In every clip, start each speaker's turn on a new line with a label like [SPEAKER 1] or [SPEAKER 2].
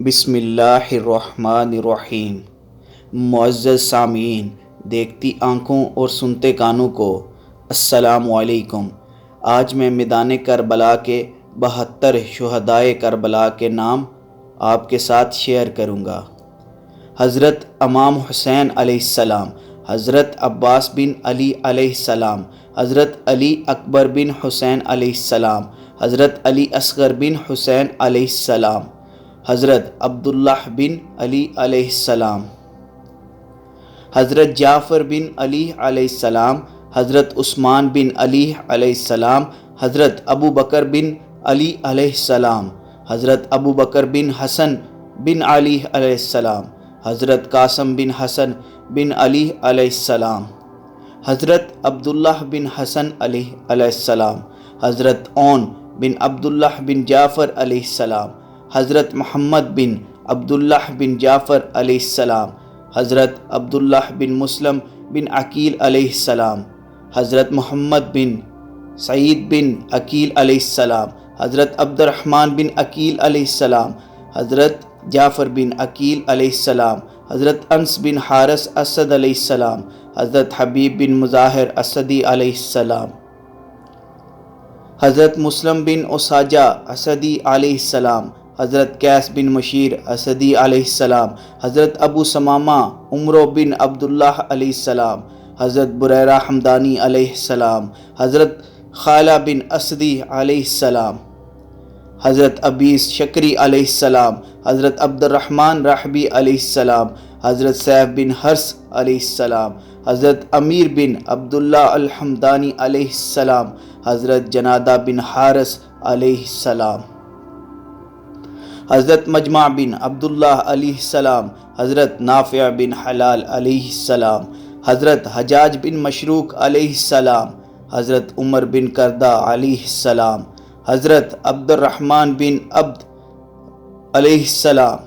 [SPEAKER 1] بسم اللہ الرحمن الرحیم۔ معزز سامعین، دیکھتی آنکھوں اور سنتے کانوں کو السلام علیکم۔ آج میں میدان کربلا کے 72 شہدائے کربلا کے نام آپ کے ساتھ شیئر کروں گا۔ حضرت امام حسین علیہ السلام، حضرت عباس بن علی علیہ السلام، حضرت علی اکبر بن حسین علیہ السلام، حضرت علی اصغر بن حسین علیہ السلام، حضرت عبداللہ بن علی علیہ السلام، حضرت جعفر بن علی علیہ السلام، حضرت عثمان بن علی علیہ السلام، حضرت ابو بکر بن علی علیہ السلام، حضرت ابو بکر بن حسن بن علی علیہ السلام، حضرت قاسم بن حسن بن علی علیہ السلام، حضرت عبداللہ بن حسن علی علیہ السلام، حضرت اون بن عبداللہ بن جعفر علیہ السلام، حضرت محمد بن عبداللہ بن جعفر علیہ السلام، حضرت عبداللہ بن مسلم بن عقیل علیہ السلام، حضرت محمد بن سعید بن عقیل علیہ السلام، حضرت عبد الرحمن بن عقیل علیہ السلام، حضرت جعفر بن عقیل علیہ السلام، حضرت انس بن حارث اسد علیہ السلام، حضرت حبیب بن مظاہر اسدی علیہ السلام، حضرت مسلم بن اساجہ اسدی علیہ السلام، حضرت قیس بن مشیر اسدی علیہ السلام، حضرت ابو ثمامہ عمرو بن عبداللہ علیہ السلام، حضرت بریرہ حمدانی علیہ السلام، حضرت خالہ بن اسدی علیہ السلام، حضرت ابیس شکری علیہ السلام، حضرت عبد الرحمن رحبی علیہ السلام، حضرت سیف بن حرس علیہ السلام، حضرت امیر بن عبداللہ الحمدانی علیہ السلام، حضرت جنادہ بن حارث علیہ السلام، حضرت مجمع بن عبداللہ علیہ السلام، حضرت نافع بن حلال علیہ السلام، حضرت حجاج بن مشروق علیہ السلام، حضرت عمر بن کردہ علیہ السلام، حضرت عبد الرحمن بن عبد علیہ السلام،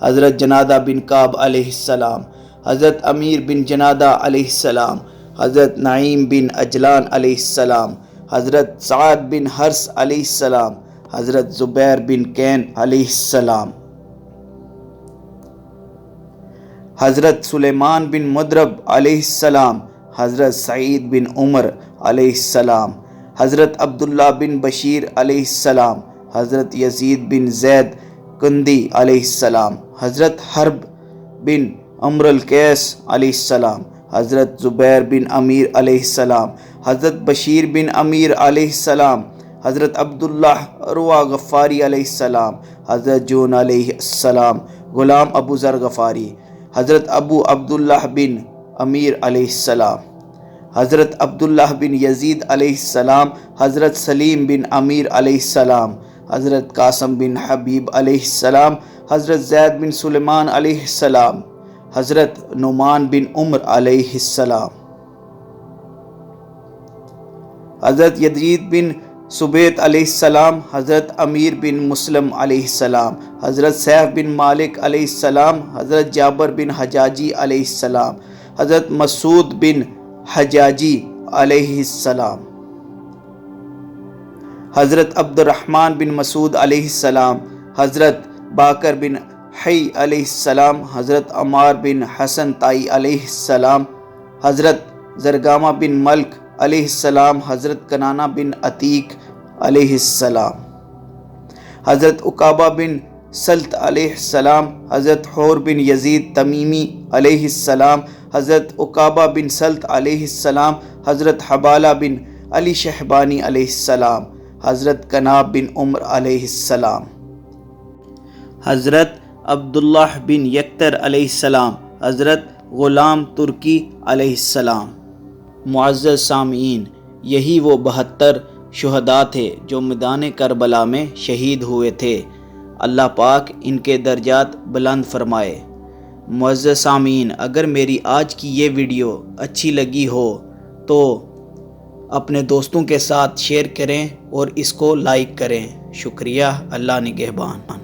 [SPEAKER 1] حضرت جنادہ بن کعب علیہ السلام، حضرت امیر بن جنادہ علیہ السلام، حضرت نعیم بن اجلان علیہ السلام، حضرت سعد بن حرس علیہ السلام، حضرت زبیر بن کین علیہ السلام، حضرت سلیمان بن مدرب علیہ السلام، حضرت سعید بن عمر علیہ السلام، حضرت عبداللہ بن بشیر علیہ السلام، حضرت یزید بن زید کندی علیہ السلام، حضرت حرب بن عمر القیس علیہ السلام، حضرت زبیر بن امیر علیہ السلام، حضرت بشیر بن امیر علیہ السلام، حضرت عبداللہ عروہ غفاری علیہ السلام، حضرت جون علیہ السلام، غلام ابو ذر غفاری، حضرت ابو عبداللہ بن امیر علیہ السلام، حضرت عبداللہ بن یزید علیہ السلام، حضرت سلیم بن امیر علیہ السلام، حضرت قاسم بن حبیب علیہ السلام، حضرت زید بن سلیمان علیہ السلام، حضرت نعمان بن عمر علیہ السلام، حضرت یزید بن سبیت علیہ السلام، حضرت امیر بن مسلم علیہ السلام، حضرت سیف بن مالک علیہ السلام، حضرت جابر بن حجاجی علیہ السلام، حضرت مسعود بن حجاجی علیہ السلام، حضرت عبد الرحمن بن مسعود علیہ السلام، حضرت باقر بن حی علیہ السلام، حضرت عمار بن حسن تائی علیہ السلام، حضرت زرگامہ بن ملک علیہ السلام، حضرت کنانہ بن عتیق علیہ السلام، حضرت عقابہ بن سلط علیہ السلام، حضرت حور بن یزید تمیمی علیہ السلام، حضرت عقابہ بن سلط علیہ السلام، حضرت حبالہ بن علی شہبانی علیہ السلام، حضرت کناب بن عمر علیہ السلام، حضرت عبداللہ بن یکتر علیہ السلام، حضرت غلام ترکی علیہ السلام۔ معزز سامعین، یہی وہ 72 شہداء تھے جو میدان کربلا میں شہید ہوئے تھے۔ اللہ پاک ان کے درجات بلند فرمائے۔ معزز سامعین، اگر میری آج کی یہ ویڈیو اچھی لگی ہو تو اپنے دوستوں کے ساتھ شیئر کریں اور اس کو لائک کریں۔ شکریہ۔ اللہ نگہبان۔